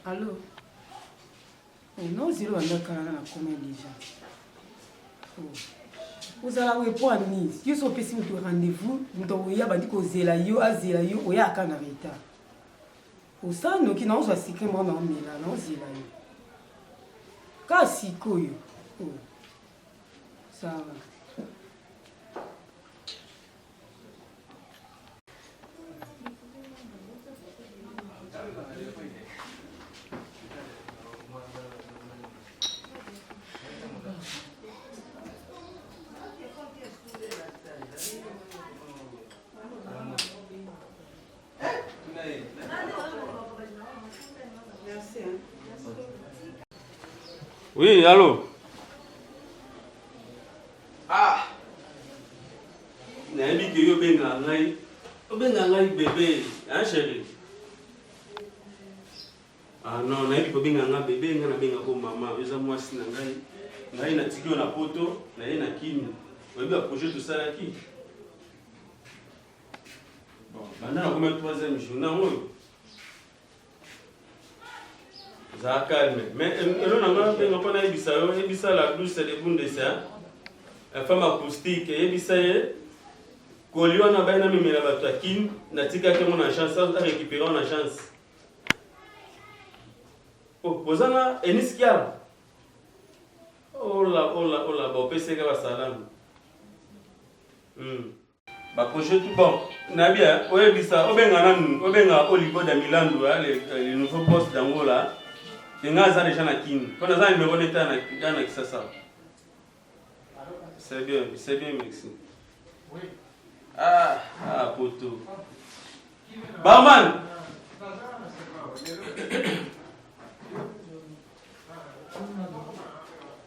Allô? Non, c'est là comment déjà. Vous allez voir Nice. Vous avez fait un rendez-vous. Vous avez dit que vous avez un retard. Vous savez que nous avons secrètement dans le là, non, c'est là. Quand c'est quoi? Ça va. Oui, allô? Ah! Nabi que yo benga ngai bébé, hein chérie? Ah non, nabi ko benga ngai bébé, nga na benga ko maman, eza mwasi na ngai na tikio na poto, na ye na kini. Oyebi a projet tout ça là qui? Bon, maintenant on commence 3e jour, na ngoyo. Ça calme. Mais elle n'a pas ebisa la douce de bundesa. La femme acoustique ebisa ye. Kolio na baina mimi la batakin na tika ke mon chance ça récupérer on a chance. Oh, posana eniskia. Oh la ba pese ka salam. Ba projet tout bon. Na bien, oyebisa obenga Oligo da Milando le nouveau boss d'Angola. Il y a déjà na kin. Quand on a un numéro d'état na kisasa. C'est bien, merci. Oui. Ah, poto. Barman.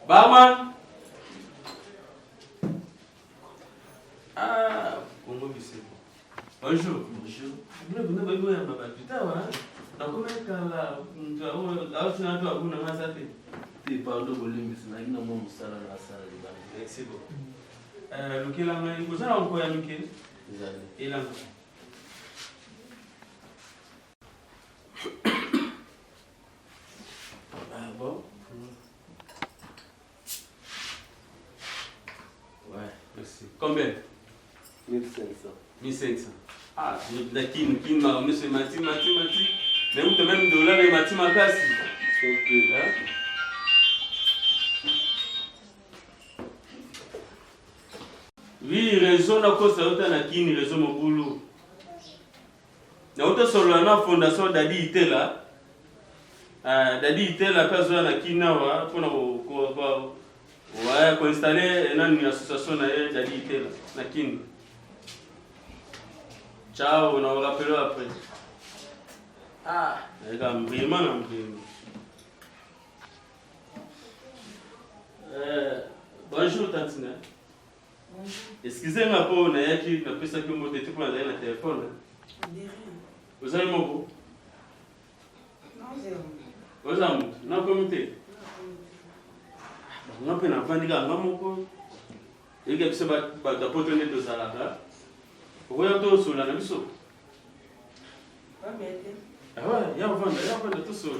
Barman. Ah, comment c'est? Bonjour. Bonjour. Vous n'avez pas eu un putain, hein? Comment est-ce que là, tu as un peu à massater? Tu parles de volume, c'est un peu de salle à la salle. Merci beaucoup. Lequel a mis? Vous avez encore un lequel? Et là. Ah bon? Ouais, merci. Combien? 1500. 1500. Ah, la kin, monsieur Mati. Mais vous même dollar et Mati Makasi. Oui, raison na kosa uta na kini raison mobulu. Na uta solo na fondation Dadi Itela. Dadi Itela kazo na kina wa pona ko installer une association na Dadi Itela na kini. Ciao, on va rappeler après. Ah, vraiment. Bonjour Tantina. Bonjour. Excusez-moi pour on a qui n'a pas ça que moi de tout pour aller na téléphone. Vous avez mon beau? Non, zéro. Vous avez mon comité. On a peine à vendre à maman ko. Et que ça va d'apporter de salade. Vous avez tout sur la biso. Ah ouais, il y a vendre tout sur.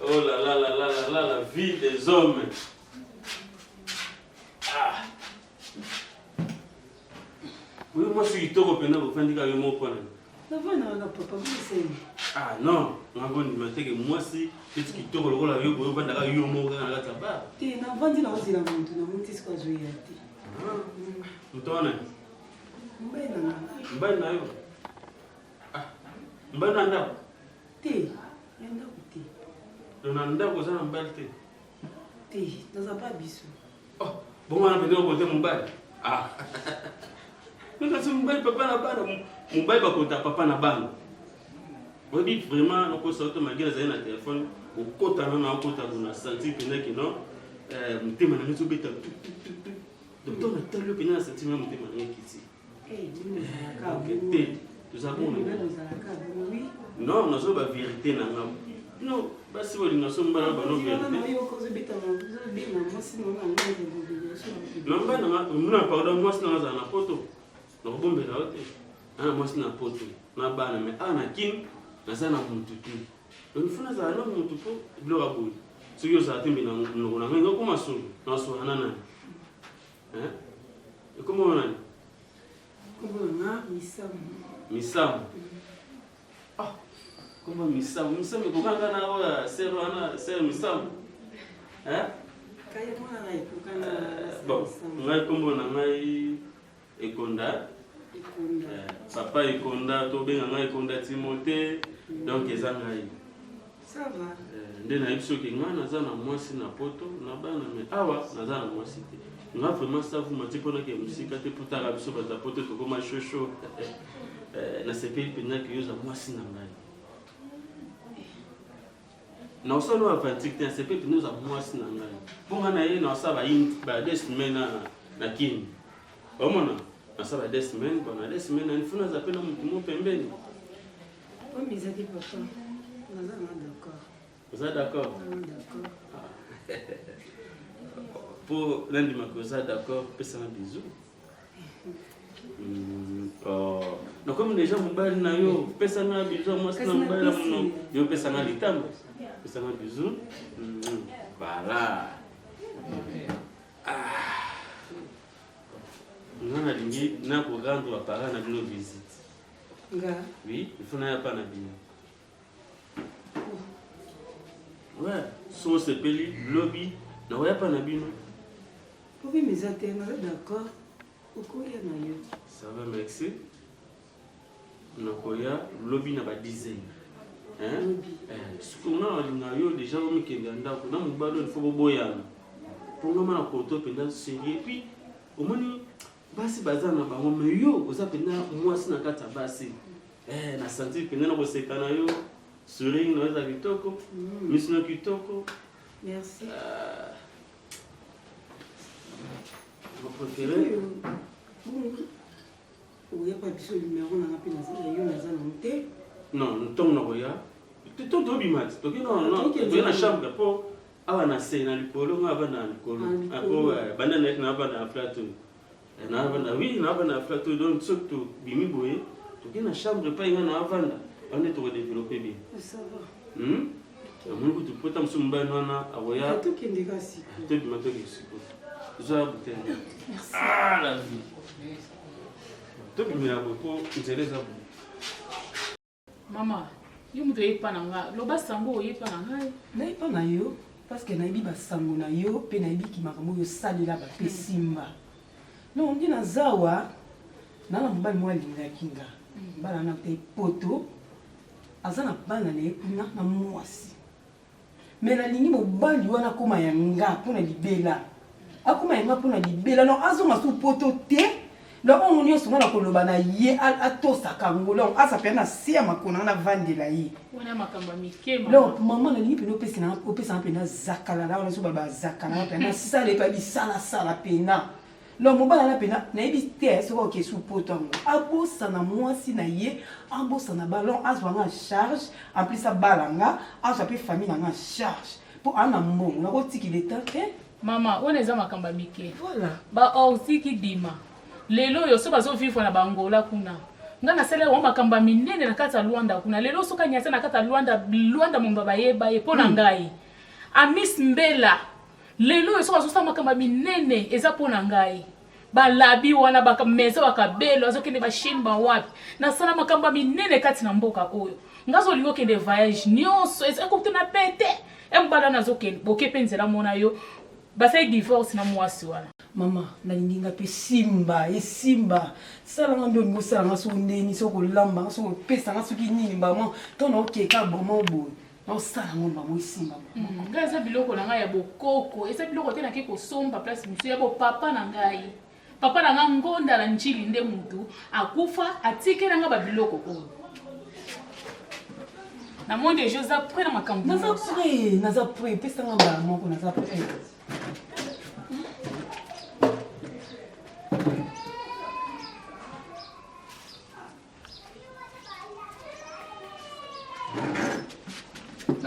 Oh là, la vie des hommes. Ah. Oui, moi je suis tôt pour vous faire dire mon point. Ah non, moi si je suis tôt pour la vie pour vendre yo mo na la taba. Ti na vandi na ozila muntu na muntu sikwa zuya ti. Mtona. Mbena na yo. Ah. Mbena nda. Ti, yenda kuti. Dona nda ko sana mbalte. Ti, naza pas biso. Oh, bon on a besoin de côté mbali. Ah. Parce que mbali papa na bana, mbali ba kota papa na bana. On dit vraiment on peut sortir malgré les na téléphone, au kota na kota na sentir que non mutema na nzo beta. Donc on a tellement pena sentir même mutema na kiti. Nous avons oui. Non, nous avons la vérité. Non, si vous avez une vérité. Non, pardon, moi, c'est un photo. Donc, bon, moi, c'est un photo. Mais, donc il faut na za na mutu po bilo abuli soki ozala te mbe na mnoko na ngai ngakoma solo na sohana nani ekoma nani misamu koma misamu ekokanga na oya ser wana ser misamu bon ngai kombo na ngai ekonda papa ekonda tobenga ngai ekonda Timothée donc eza ngai nde nayebi soki ngai naza na mwasi na poto na bana me awa naza na mwasi te nga vraiment savuma te mpona ke mosika te potaka biso bato ya poto tokoma shosho nasepeli mpenza ke yoza mwasi na ngai na osala oyo avantique te nasepeli mpenza yoza mwasi na ngai mpo nga na ye na osala ba 2 semaine na kini omona nasala 2 semaine bona 2 semaine nani funa aza mpe na motu mo pembeni oza d'accord pour nandimaka oza d'accord pesanga bizu nakomi deja mobali na yo pesanga bizu mwasi na mobali na mono yo pesanga litambo pesanga bizu voilà nga nalingi nakorendre bapara na bino visite oui il faut naya pa na bino ouais so sepeli lobi na oya pa na bino oui mais d'accord okoya na yo ça va merci nakoya lobi na ba dizaine sikuna alinga yo déjà omikende ya ndako na mobali oyo il faut boboyana mpongama na koto mpenza série puis omoni basi baza na bango me yo oza mpenza mwasi na kati ya basi na senti mpenza na koseka na yo sourire na eza kitoko misino kitoko merci préféré oya pa biso numéro nanga mpe yo naza nango te non ntongo na koya tobima te toke na chambre mpo awa na se na likolo nga aba na likolo apo banda na na aba na plateau na aba na oui na aba na plateau donc soki tobimi boye toke na chambre pa nga na avanda bande tokodéveloppe bien ça va amoni kutu pota mosu mobali wana akoya tokende kasi tobima toke siko tozoya butene la vie tobimela boye mpo nzela eza boye mama yo mutu oyepa na nga loba sango oyepa na ngai nayepa na yo parce que nayebi basango na yo mpe nayebi makambo oyo osalela bape simba non ndi nazawa nana mobali moko alingaki nga bana na te poto aza na bana na ye kuna na mwasi me nalingi mobali wana akóma ya nga mpona libela akóma ya nga mpona libela non azonga su poto te donc on nyonso ngana koloba na ye atosaka ngo donc asapela na se ya makona na vandela ye wana makamba mikema donc maman nalingi pena opesana pena zakala na wana so baba zakala na pena sala epa bisala pena donc mobala na pena nayebi te soki oke su poto yango abosana mwasi na ye abosana balon azwanga charge en plus abalanga azwa mpe famille nanga charge mpo ana mbongo nakotikile ta te mama wana eza makamba mike voilà baortiki dima lelo oyo so bazovivre na bangola kuna nga nasala wa makamba minene na kati ya Luanda kuna lelo soka nyasa na kati ya Luanda momba bayeba ye pona ngai amis mbela lelo oyo so bazosala makamba minene eza pona ngai balabi wana bakameza bakabelo azokende bashine bawapi nasala makamba minene kati na mboka oyo ngazolingo kende voyage nyonso ezakopte na pete embala nazokende bokepe nzela mona yo basai divorce na mwasi wana mama nalingi nga mpe simba esimba salanga mbi olingi osalanga soki ndeni soki olambanga soki opesanga soki nini bama to naokeka bama oboye naosalango bamo esimba ngai eza biloko na ngai ya bokoko eza biloko te nake kosomba place mosu ya bopapa na ngai papa na ngai ngonda na njili nde mutu akufa atikela nga babiloko oyo na moi deja oza pre na makambo naza pre pesanga mbala moko naza pre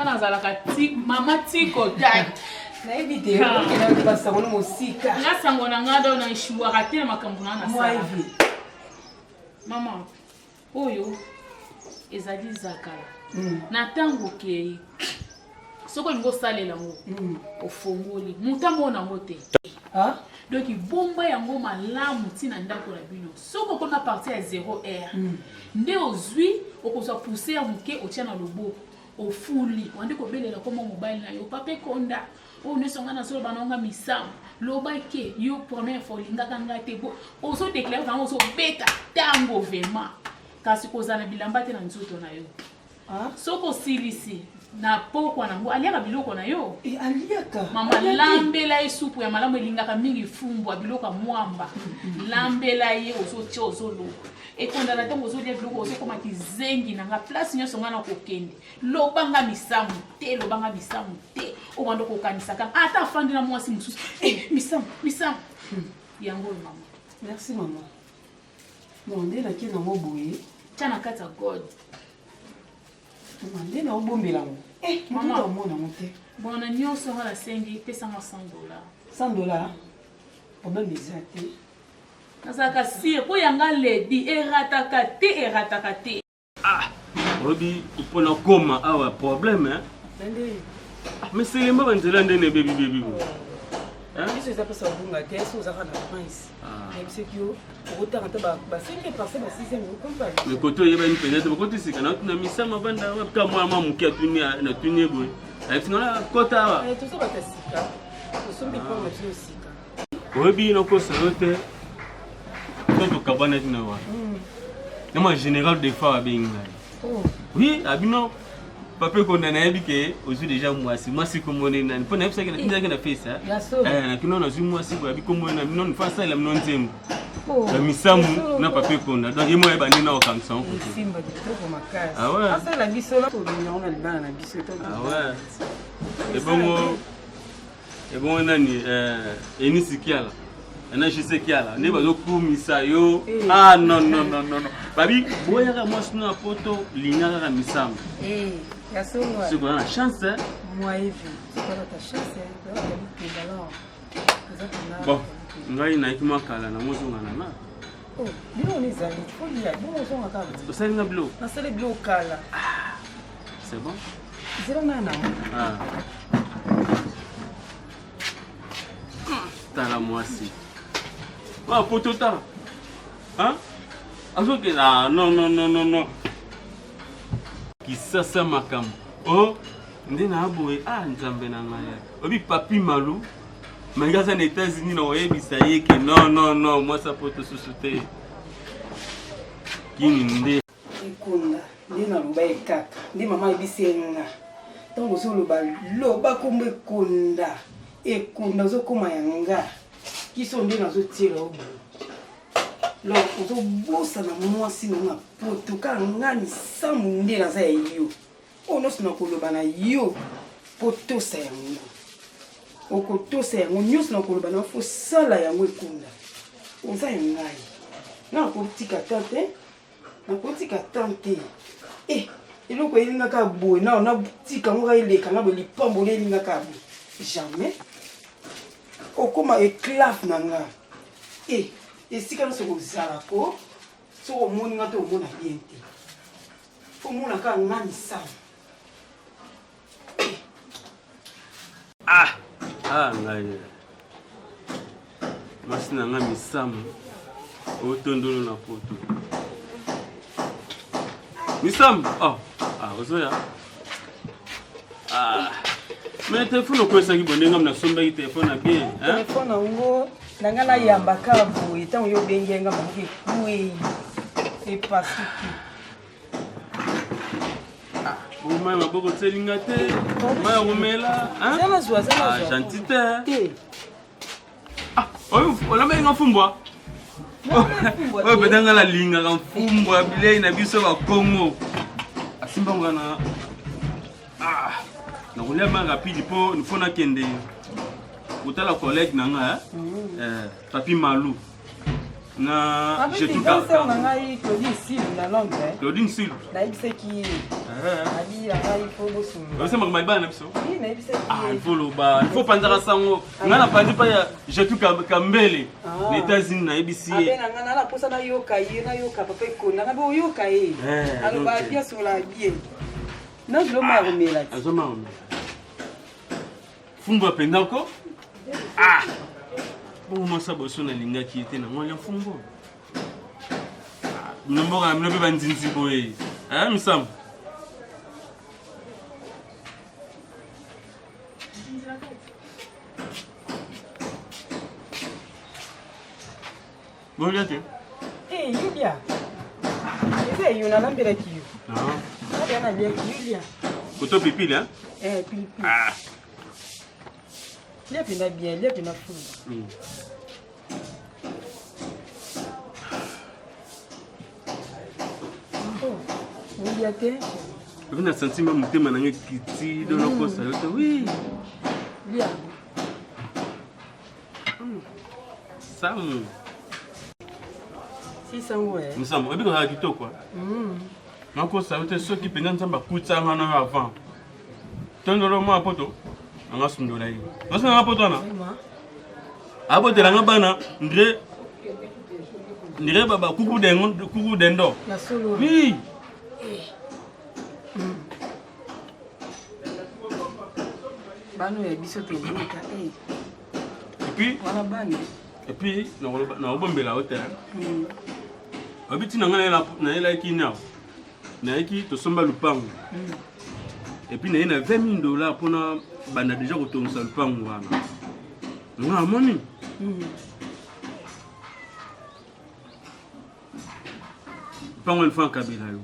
nazalaka mama tiko dai nayebi te okenda basango no mosika nga sango na nga do na nshuwaka te na makambo na nasala mama oyo ezali zakala na tango ke soko ngo salela ngo ofongoli mutamona ngote donc bomba yango malamu tina ndako la bino soko kona partir à 0 heure nde ozwi okozwa pousser ya muke otia na loboko ofuli wande ko belela comme mobile na yo pape konda o ne songa na solo banonga misam lobake yo première fois lingaka ngate bo ozo déclarer vraiment ozo beta tango vraiment kasi kozana bilamba te na nzoto na yo soko silisi na pokwa nango aliaka biloko na yo aliaka mama lambela esupu ya malamu elingaka mingi fumbwa biloko mwamba lambela ye ozotia ozolo ekondana ntango ozolia biloko ozokoma kizengi nanga place nyonso nga na kokende lobanga misamu te obanda kokanisaka ata afandi na mwasi mosusu misamu yango mama. Merci mama. Nde nake nango boye tia na kati ya god nde na obombela ngo moto amona ngo te bona nyonso nga nasengi pesanga $100 problème eza te nazalaka sire mpo yanga ledi erataka te obi mpona koma awa problème mais selema banzela ndene bebi biso eza mpesa obunga te so ozaka na prince nayebiseki yo okotaka te ba5 parce ba6 okombali mais koto oyebani peut-être bakotisika naotuna misama banda ka mwana moke natuni eboye ayebisingana kota awa tozobata sika tosombi mponga tino sika oyebi nakosa yo te to tokabana tina wa nama général de fois abengi ngai oui abino pape konda nayebi ke ozwi déjà mwasi komone nani mpo nayebisaki natinzaki na pesa nakino nazwi mwasi boyabi komone na bino nifa asalela bino nzembo na misamu na pape konda donc ye mo yebani na okangisa ngo ebongo nani enisi kiala ena jise kiala nde bazokumisa yo non babi boyaka mwasi na poto linga kaka misamu c'est quoi la chance moi et c'est quoi ta chance bon ngai na ikima kala na mozonga na bilo ni zali folia bilo zonga kala osali na bilo na sale bilo kala c'est bon zero nana tala mwasi wa potota azoke non kisasa makambo nde na aboye nzambe na ngai obi papi malu mangaza na États-Unis na oyebisa ye ke non mwasa poto susu te kini nde ekunda nde naloba ekaka nde mama ebisenga ntango ozoloba kombo ekunda ozokoma yanga kiso nde nazotiela obo lo ozobosa na mwasi na poto ka ngani samu nde naza ya yo oyo nyonso nakoloba na yo po tosa yango okotosa yango nyonso nakoloba na fo sala yango ekunda oza ya ngai nakotika tante eloko elingaka boye natika ngo eleka na boye lipamboli elingaka boye jamais okoma éclave na nga esika nyonso kozala po soki omoni nga te omona bien te fo omonaka nga misamu ngai masi na nga misamu otondolo na poto misamu ozoya mais telefone okwesaki bondenga nasombaki telefone na bien telefone yango nanga nayambaka boye ntango yo obengenga mamoki ekuei epasuki omai maboko tselinga te maya komela gentil te oyo olamelinga mfumbwa oyo petanga nalingaka mfumbwa bilei na biso bakongo asimbanga na nakolia ma rapide mpo nakende kotala collègue na nga papi malu na Claudine Sil osemaka malibala na biso ifo panzaka sango nga na pandi pa ya jetu kambele na États-Unis nayebisi ye Non, je l'ai remis là. Azoma. Fumba pendako. Ah. Bon moi ça bosso na linga qui était na moi fumbo. Nomboka mlobe banzinzi boye. Ah misam. Bon là tu. Eh Julia. C'est une lampe là qui. Non. Ça vient avec Julia. Koto pipi là. Pipi. Ah. Il a bien, il a bien fou. Oui, a été. On a senti ma mutema na ngekiti de la cosa. Oui. Bien. Sam. Si ça ouais. Nous sommes on a dit quoi. Ma cosa c'est ce qui pendant ça ba kuta ngana avant. Tondolo mo apoto. Anga sundola yi. Parce que na apoto na. Apoto la ngabana ndre baba kuku dendo. La solo. Oui. Bano ya biso te nika Et puis wana bani. et puis na obombela hotel. Obiti na ngana na ela kina. Na eki to somba lupango. Et puis na $20,000 pour na banda déjà kotonsa lupango wana. Nga moni. Pango une fois kabila yo.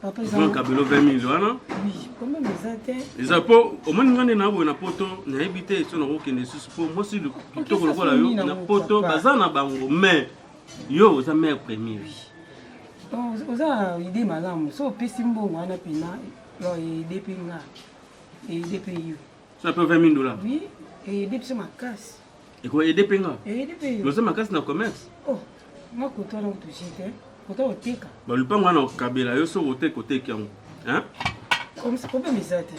Papa Franck Kabelo 20 000 wana. Oui, comment les attends? Les apôts, au moins ngane na bo na poto na habité so na kokende susu po moi si le kitoko lokola yo na poto bazana bango mais yo za mère premier. Oza idée malamu so pesi mbongo wana pina lo idée pinga et idée payo. Ça peut $20,000. Oui, et idée pesi makasi. Et quoi aider pinga? Et idée payo. Lo za makasi na commerce. Oh, moi koto na kutushite. Koto oteka. Ba lupango wana kabela yo so kote kyango. Hein? Comme c'est problème ezate.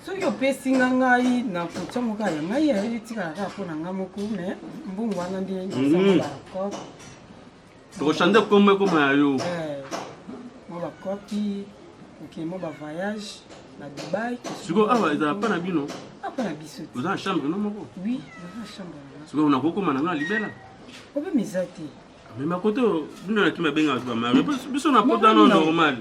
So yo pesi ngai na kutsa moka ya ngai ya etika ka pona ngamoko mais mbongo wana ndi nsa ko. To chande comme yo. Moi ba copie, OK, moi ba voyage na Dubaï. Siko awa eza pa na bino. Apa na biso. Vous en chambre non moko? Oui, dans la chambre. Siko na koko mananga libela. Problème ezate. Mais ma côté bino na kima benga ba mari. Biso na pota non normal.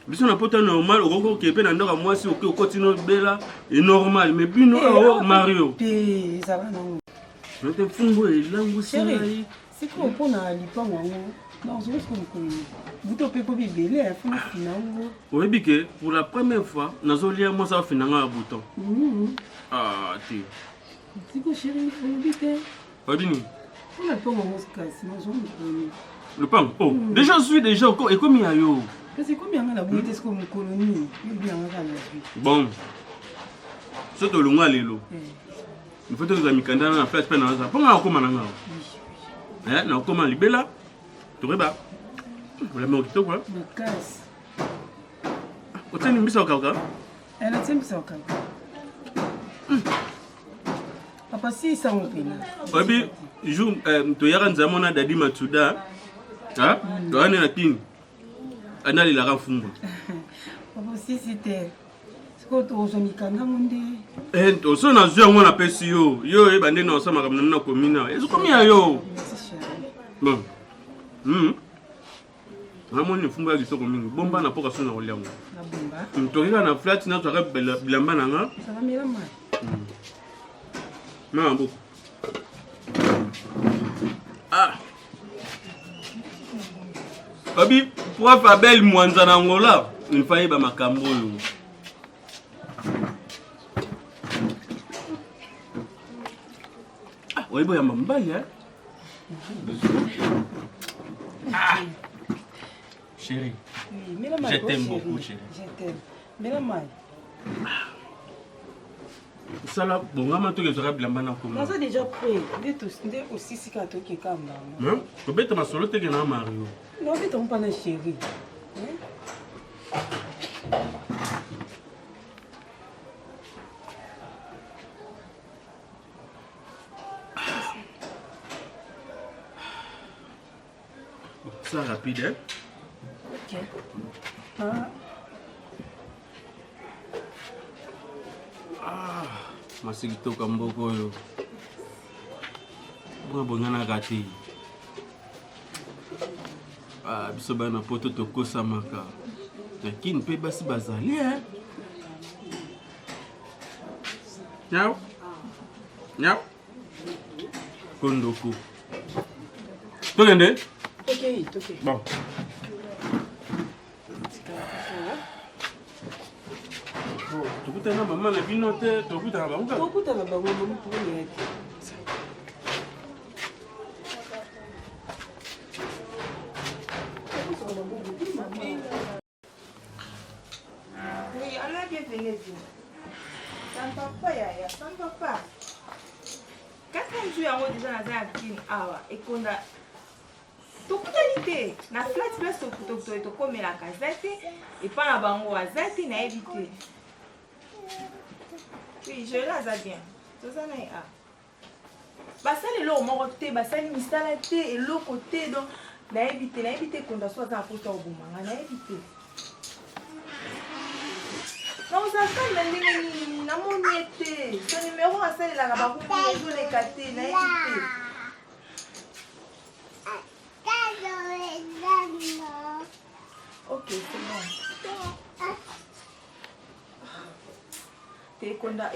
Biso na pota normal okoko kepe na ndoka mwasi okotino bela et normal mais bino Mario. Pe ça va non. Je te fungo et langu Chérie, c'est quoi pour na lipango ngo? Non, je pense que vous topez pour bébé, il faut finango. Oui, biké pour la première fois, nazolia moi ça finanga à bouton. Ah, tu. C'est quoi chérie, vous bité? Pas bini. On a pas mon moscas, sinon je me Le pain. Oh, déjà je suis déjà et comme il y a yo. c'est combien la bouille est-ce qu'on colonie? Bien on va Bon. Ce to lunga lelo. Il faut que les amis kanda na flash pen na ça. Ponga ko mananga. Eh, na ko man libela. Tu reba. Voilà mon kito quoi. Le casse. Oteni mbisa kaka. Elle a tenu ça au cas. Papa si ça on peine. Obi, jour to yara nzamona dadi Matsuda. Ah, to ane na ping. Anali la rafumba. Papa si c'était ce que tu as mis kanda monde. Eh, to so na zwa ngona pesi yo. Yo e bande na osama kamna na komina. Ezo komia yo. Merci chérie. Bon. Ramoni fumba kisoko mingi. Bomba na poka so na oliango. La bomba. Mtokika na flat na twaka bilamba na nga. Ça va mieux là mal. Mambo. Ah. Babi, pour faire belle mwanza na ngola, il fallait ba makambo yo. Ah, oui boya mambali hein. Ah. Chérie. Oui, mais Je t'aime beaucoup chérie. Je t'aime. Mais la mal. Sala bongama to ke zora bilamba na ko. Naza déjà prêt. Ndé aussi si ka to ke kamba. Hein? Ko beta masolo te ke na Mario. Non, mais ton pas na chérie. Ça rapide hein. OK. Ok. Masiki toka mboko oyo. Bwa bongana kati. Biso bana poto tokosamaka. Lakini mpe basi bazali Nyau. Nyau. Kondoko. Tokende? Ok. Bon. Tokutana mama na bino te, tokutana bango. Tokutana bango mama pour Oui, alors bienvenue. Ça ne va pas, Yaya, ça ne va pas. Quatrième jour, on déjà dans un film, et qu'on a tout qualité. Na flat place to comme la casette et pas la bango azate na éviter. Oui, je la bien. Tout ça na a. Basali lo mo côté, basali misala te et l'autre côté donc na éviter qu'on doit soit dans poste au boumanga na éviter. Non, ça fait même na moniete. Ce numéro a celle la ba ku les les caté na éviter. Ok, c'est bon. Ekonda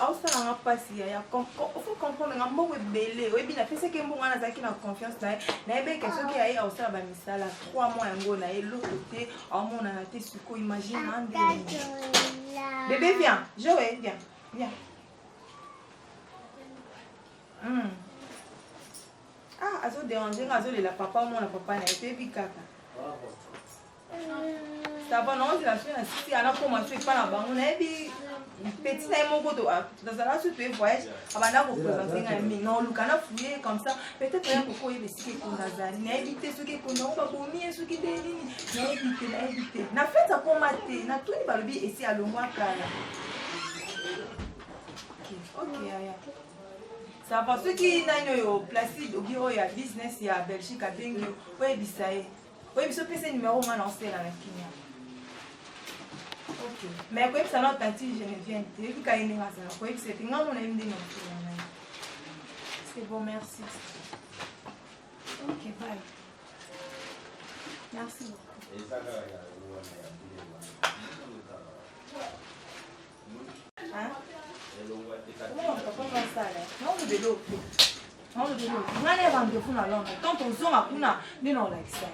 ausala nga pasi ya faut comprendre nga moko ebele oyebi na pesa ke mbongo wana azalaki na confiance na ye nayebeke soki aye ausala bamisala 3 mois yango na ye loko te aomonana te siko imagine ande bébé viens Joé viens azodéranger nga azolela papa omona papa na ye toyebi kaka ça va non la fille na sisi ana koma so epa na bango nayebi petit na ye moko tozala so toye voyage abanda koprésente nga mingi na oluka na fouye comme ça peut-être ya koko oyeba esika ekonda azali nayebi te soki ekonda ngo babomi ye soki te nini nayebi te na fete akoma te na tuni balobi esi alongwa kala ok yaya ça va soki nani oyo placide obi oyo ya business ya Belgique abengi oyebisa ye oyebiso pesa numéro nga na osela na kinya. Ok. Mais quoi ça n'a pas dit je ne viens te vu qu'il y a ça quoi c'est que non on a une des c'est bon merci. Ok bye. Merci beaucoup. Hein? Comment on peut pas ça là? Non on de l'eau. Non de l'eau. On a les rendez-vous dans Londres. Quand on zone à kuna, nous non like ça.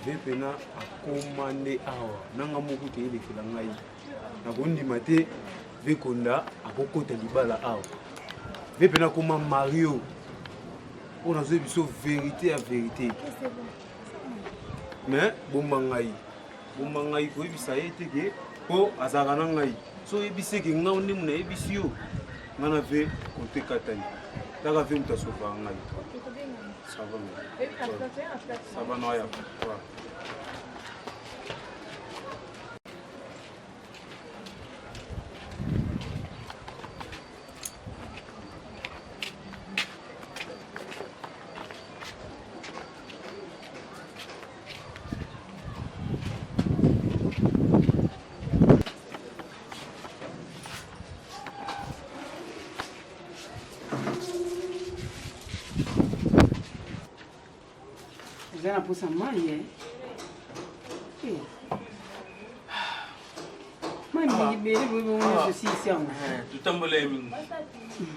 Vepena akomande awa nanga moko te elekela ngai nakondima te vekonda akokota libala awa vepena akoma Mario oyo nazoyebi biso vérité ya vérité mais bomba ngai koyebisa ye te ke mpo azalaka na ngai so oyebisi eke ngai ndemu nayebisi yo ngai na ve kotekatani taka ve moto asofaka ngai. Ça va, ça va, non, Zana posa mai Mami bere bo ceci ici en. Tout en bolé mingi.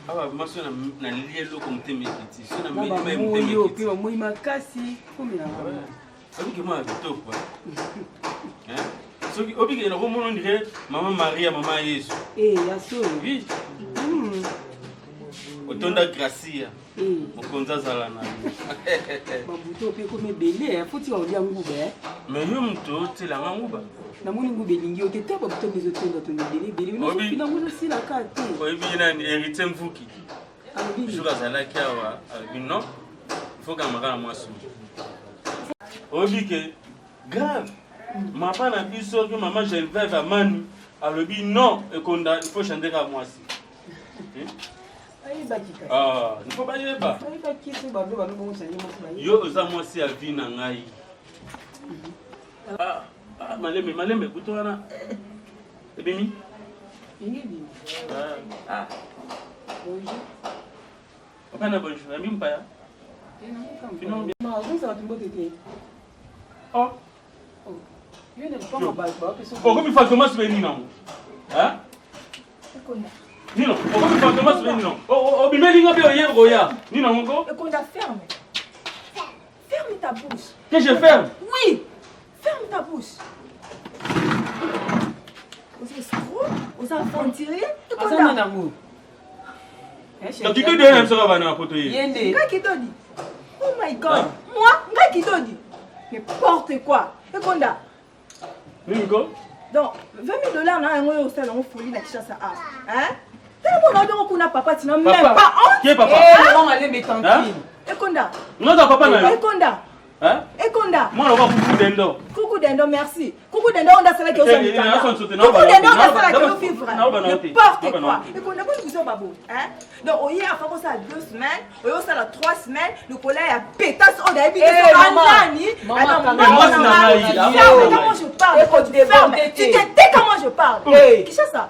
Awa maso na lielo comme temekiti. So na mai temekiti. Pe mo makasi komi na mama. Sabi ke ma bitoko. So ki obi ke na ko mono ndire mama Maria mama Yesu. Ya so. Oui. Otonda Gracia. Mokonza zala na. Babuto pe komi belé, faut tu olia ngube. Mais yo mto tela nguba. Na moni ngube lingi otete babuto bezo tonda tonda belé. No fina ngo si la kate. Oyebi na héritier mvuki. Jour azala kiawa, non. faut que makala mwasi obike grave mapa na biso que maman Geneviève Amani alobi non ekonda il faut chanter ka mwasi ah il faut pas y ba yo oza mwasi ya vie na ngai maleme kutwana ebimi bonjour. Papa na bonjour, ami mpaya. Oh. Yo ne pas ma Pourquoi il faut Thomas venir non? Hein? Nino, pourquoi il faut Thomas venir non? Oh, bimeli ngapi oyer roya. Nino ngoko? Ekonda ferme. Ferme ta bouche. Que je ferme? Oui. Ferme ta bouche. Vous escrocs, vous infantiliers. Ekonda nango. Donc tu te donnes un sera vana poto yi. Yende. Ngai qui te dit? Oh my God. Moi, ngai qui te dit? N'importe quoi. Ekonda. Nino? Donc, $20 000 na yango yo sala ngo folie na Kinshasa a. Hein? Tellement on a kuna papa tu n'as même pas honte. Qui est papa? Eh, on allait me tranquille. Ekonda. Non ta papa na yo. Ekonda. Hein? Ekonda. Moi on va coucou dendo. Coucou dendo, merci. Coucou dendo, on a cela qui est au Coucou dendo, on a cela qui est au vivre. N'importe quoi. Et qu'on a pas de vous babou. Hein? Donc, on y a fait ça 2 semaines, on y a ça 3 semaines, le collègue a pétasse, on a évité ça. Comment je parle? Tu te tais comment je parle? Qui c'est ça?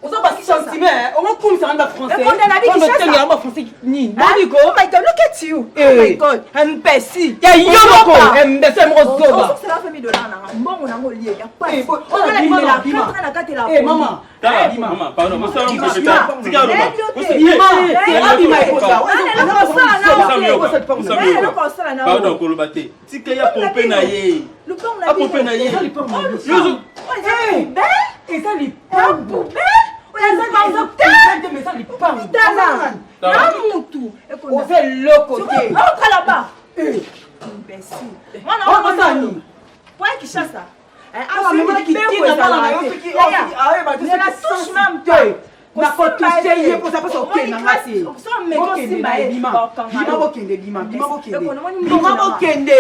On s'en passe sentiment, on va comme ça en français. On a dit que ça en français ni. Oh my God, look at you. Oh my God, imbécile. Ya yoko, imbécile mozoba. C'est la famille de l'ana. Bon, on a mon lié, y a pas. On a dit la bima. Eh maman. Maman, pardon, moi ça on peut pas. Tika roba. Pardon, kolobate. Tika ya pomper na ye. Le pont na pomper na ye. Et ça lui parle poubelle. On a ça dans le mais ça lui parle. Namutu. On fait le côté. Entre là-bas. Imbécile. Moi non, ça ni. Point qui chasse ça. Ah mais moi qui tire dans la main qui ne la touche même pas. Na kotuseye pour ça parce OK na ngasi. OK bima bokende bima bokende.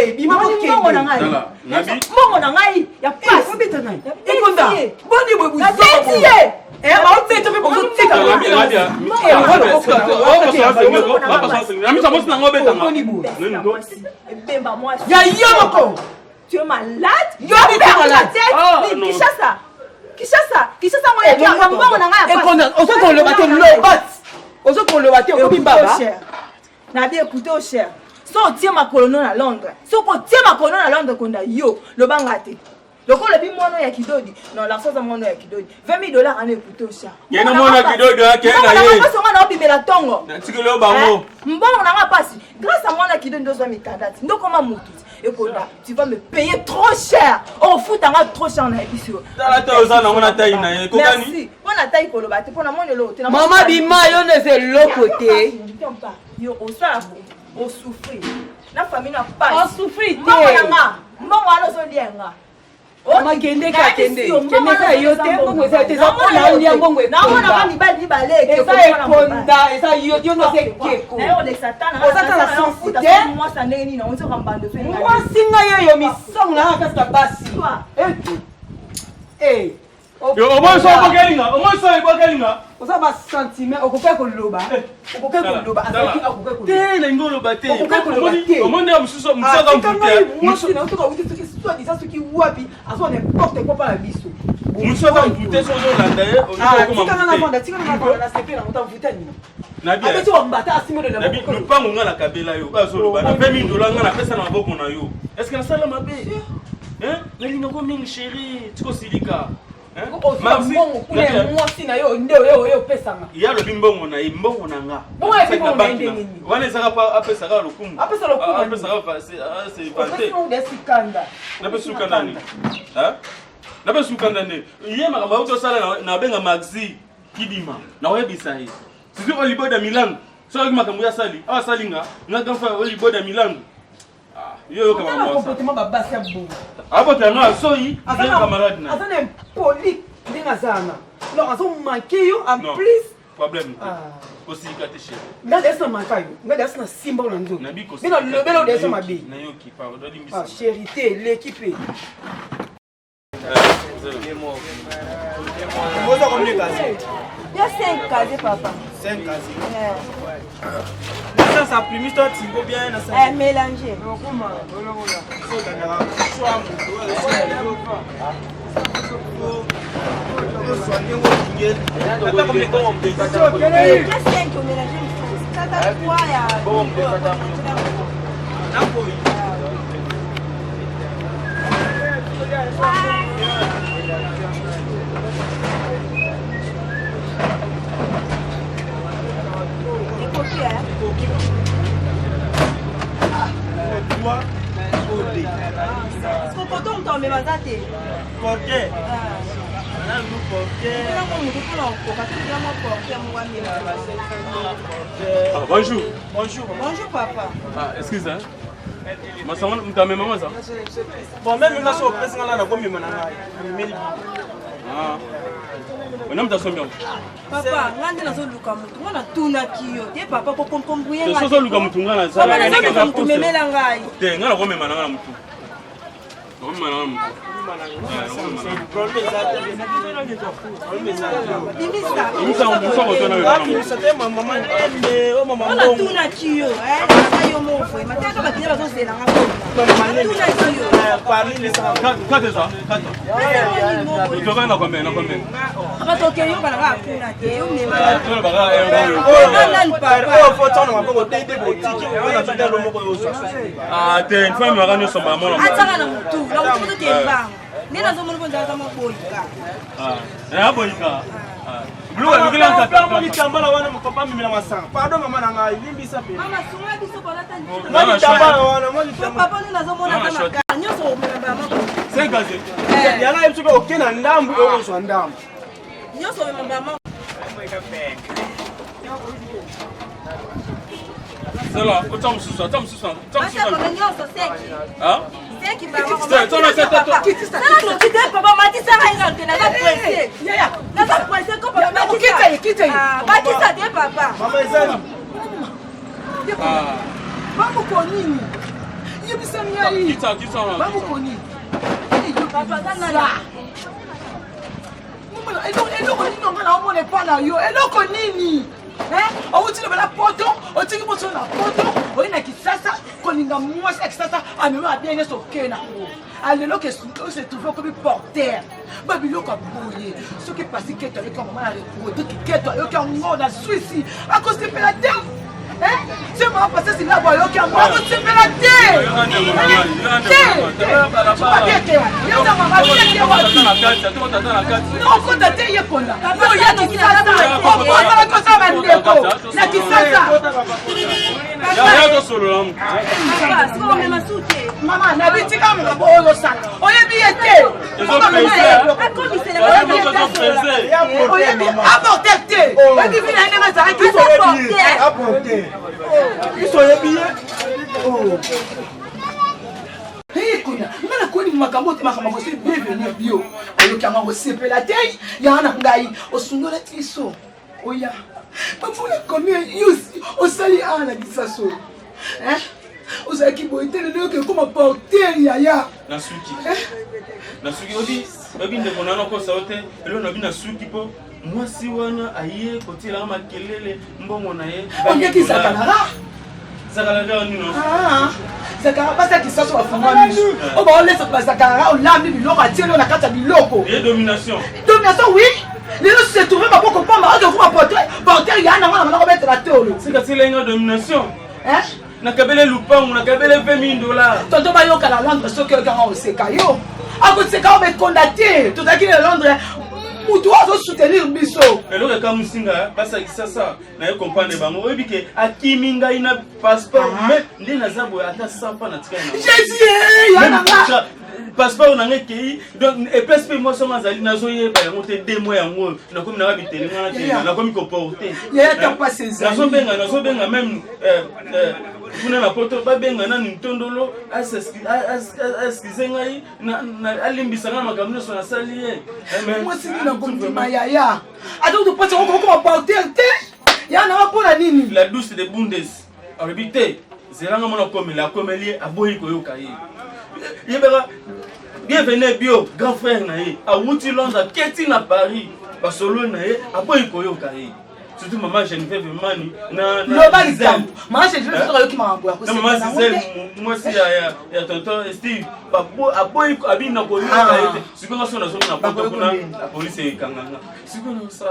Nabi. Mongo na ngai ya passe. Ekonda. Boni bwe buzo. Ba upeto pe bozo tika. Ya yoko. Tu es malade? Yo perds la tête. Kishasa moi ya mbongo na ngai ya passe. Ekonda, osoko le baté lobat. Osoko le baté okobi baba. Na bien écouter au cher. So tie ma colono na Londres. So ko tie ma colono na Londres konda yo lo bangate. Loko le bi mono ya kidodi. Non la chose mono ya kidodi. $20 000 en écouter au cher. Yena mono ya kidodi akenda ye. Parce qu'on a obimela tongo. Na tikelo bango. Mbongo na nga pasi. Grâce à moi na kidodi ndo zo mi kandati. Ndo koma mutu. Ekonda, tu vas me payer trop cher. On fout en trop cher na ebiso. Merci. On a taille kolobate pour na mon lo. Maman bima yo ne c'est l'autre côté. Yo au ça on souffrir. La famille n'a pas. On souffrir. Mbongo ano so lienga. Mama kende ka kende. Kende ka yo te mbongo za te za pona ulia mbongo. Na mona ba mibali baleke. Esa ekonda, esa yo no se keko. Na yo de satana. Osata la sensité. Moi ça ndenge nini on se rambande fe. Moi singa yo misong na kasa basi. Eh. Yo omo so bokelinga. Oza ba sentiment okoka koloba. Okoka koloba azaki akoka koloba. Te na ngolo bate. Okoka koloba te. Omonde mususo musaka mputia. Mususo na otoka uti soki soit disa soki wapi aso n'importe quoi pas la biso. Mususo mputia so zo landa ye. Tika na vanda na sepe na mota mputia ni. Na bien. Abeti wa mbata asimo de na. Na bien lupango nga na kabela yo. Ba so loba na $20 000 nga na pesa na maboko na yo. Est-ce que na sala mabe? Hein? Na linga ko mingi chérie. Tiko silika. Mbongo kule mwasi na yo nde yo pesanga. Ya lo bimbongo na ye mbongo na nga. Bongo ya bimbongo na ndenge nini? Wana saka pa apesa ka lokumu. Apesa lokumu. Apesa ka c'est vanté. On desikanda. Na pesa ukanda ni. Hein? Na pesa ukanda ni. Ye makamba uto sala na benga maxi kidima. Na webisa ye. Sisi oliboda milango. So makambo ya sali. Awa salinga nga gamfa oliboda milango. Yo kama moi comportement babasi ya bongo. Abo tanga soyi azana camarade na. Azana poli ndinga sana. Non, azo manquer yo en plus. Problème. Kosika te chérie. Nga desa makayo. Nga desa na simba na ndo. Na bi kosika. Bino lobelo desa mabe. Na yo ki pa, ododi Ah, mbisa. charité, l'équipe. Vous avez combien de casiers? Il y a 5 casiers, papa. 5 casiers. Ça, ça plus toi, tu peux bien. Mélanger. Il y a 5 au mélanger. Ça, t'as 3, il y a... Bonjour. Bonjour papa. Ah, excuse hein. Maman, maman ça. Bon, même là, sur le président, là, on a combien de Ah. On a mis bien. Papa, ngande nazo luka mutu. Ngana tuna kiyo. Te papa ko komkombuye Tu ngati. so luka mutu ngana Papa sala. nazo luka mutu memela ngai. Te ngana ko mema ngana mutu. Ko mema ngana mutu. Dimisa. Imisa on so ko tona wewe. Ngana tuna kiyo. Nasa yo mo fwe. Mataka bakile bazo zela ngako. Tuna kiyo. Kate ça. Kate. Tu vas na combien na combien? Papa toke yo bana ba kuna te. Yo memela. Tu vas baga Papa. faut ton on va des boutiques, on va faire le mot. Ah, te une fois me rendre son maman. Ataka na mutu. Na mutu te bang. Nina zo mo bonza za mo boyika. Ah. Eh boyika. Ah. Blue wa ngila nkata. Mama chambala wana mkopa mimi na masanga. Pardon mama na ngai limbisa pe. Mama sunga biso bana tani. Mama chambala wana mama chambala. Papa nina zo mona kama kanyo so memela mama. C'est gazé. Yana hivi tuko okena ndambu au so ndambu. Nyoso memela mama. C'est là, autant me soucier, autant me soucier. Basta kwa nyoso seki. Hein? Seki baba. C'est Papa mati sanga inga tena za presse. Yaya. Na za presse ko papa mati. Kita. Ah, mati sa de papa. Mama ezali. Ah. Babu konini. Yebisa ngai. Kita. Babu konini. Papa sana. Eloko nini ongana omona epa na yo eloko nini outi lobela poto otiki moso na poto oyi na kisasa kolinga mwasi ya kisasa amema abie nyonso okee nango alelo ke ose trouve okomi porter babiloko aboye soki pasi keto ayoki mama na reproduki keto ayoki yango na swisi akosepela te se mama pase silabo ayoki yango akosepela te okota te yekola oya kisasa okota kosa bandeko na kisasa mama nabitika makambo oyo osala oyebi ye te oyebi aporter te oyebi vina ndenge azalaki isoyebi ye ekona nga nakoni makambo te makambo kosi bienvenu bio oyoki yango akosepela te yanga na ngai osundola ti so oya bafuna komi osali awa na lisaso ozalaki boye te lelo yoki ekoma porter yaya nasuki obi ndeko nano kosa yo te elo nabi nasuki mpo mwasi wana aye kotielaka makelele mbongo na ye ongeki zakanara zakalaka nino zakara basa kisaso bafunga miso o baolesa bazakara olambi biloko atieli na kati ya biloko ye domination oui lelo se trouve maboko pamba okekuma porter ya nango na manako betela te olo sikatilenga domination nakabele lupangu nakabele $20,000 tonto bayoka na londres soki oyokanga oseka yo akoseka o bekonda te tozalaki na londres mutu azosoutenir biso eloko ekamusinga basakisa sa naye comprendre bango oyebi ke akimi ngai na passeport me nde naza boye ata 100 mpa natikali jésus yananga passeport nanga ekei donc epesi mpe mwasi ongo azali nazoyeba yango te 2 mois yango nakomi nanga bitele ngana te nakomi koporte nazobenga meme kuna na poto babenga nani ntondolo askize ngai alimbisa nga makambo nyonso nasali ye mwasi nini nakondima yaya ata utopasa okokoma porter te ya na wapona nini la douce de bundes arbité zelanga mona komela komeli aboyi koyoka ye yebera bienvenue bio grand frère na ye awuti Londres keti na Paris basolo na ye aboyi koyoka ye surtout maman Geneviève Mani na loba likambo maman Geneviève soka yoki mambo ya ko maman Gisèle moi si ya tonton Steve aboyi abina koyoka ye sikono sona na poto kuna la police ekanganga sikono sa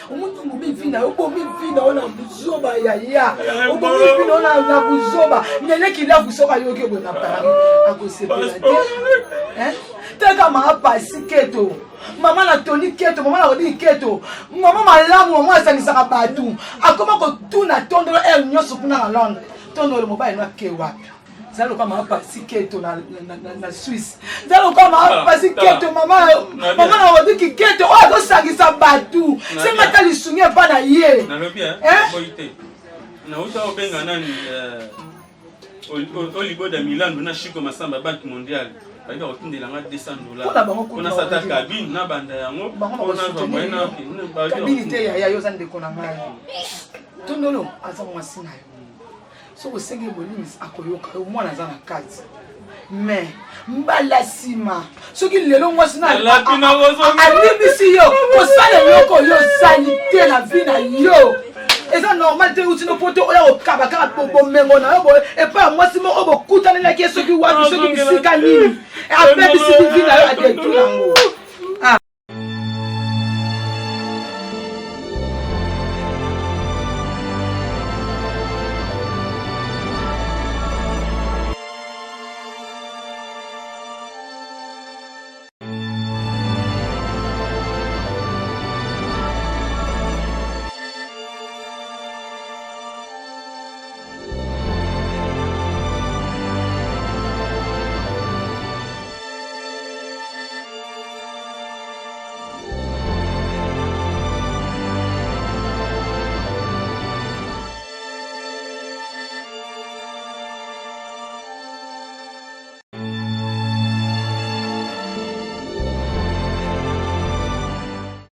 umuntu ngubivina ubomivina ona buzoba yaya ubomivina ona na buzoba nyene kila busoka yoke bona Paris akosepela teka maapa siketo mama na Tony keto mama na Rodi keto mama malamu mama asangisaka batu akoma kotuna tondolo el nyoso kuna na Londres tondolo mobile na kewa zalo kama hapa siketo na Swiss zalo kama hapa siketo mama na Rodi keto o sangisa batu senga talisunye bana ye na lobia boite na uta obenga nani Oliboda Milan na Chico Masamba Banque Mondiale baika otindelanga $200 on a sata cabine na banda yango on a moyena cabine te ya yo zande kona ngai tondolo aza mwasi na yo so ko senge bolimis akoyoka mwana za na kati mais mbala sima soki lelo mwasi na alibisi yo ko sala yoko yo sanité na vie na yo eza normal te utino poto oya okaba kaka bobo mengo na yo et pas moi si mo obo kutana na keso ki wapi soki bisika nini après bisiki vina yo adetu yango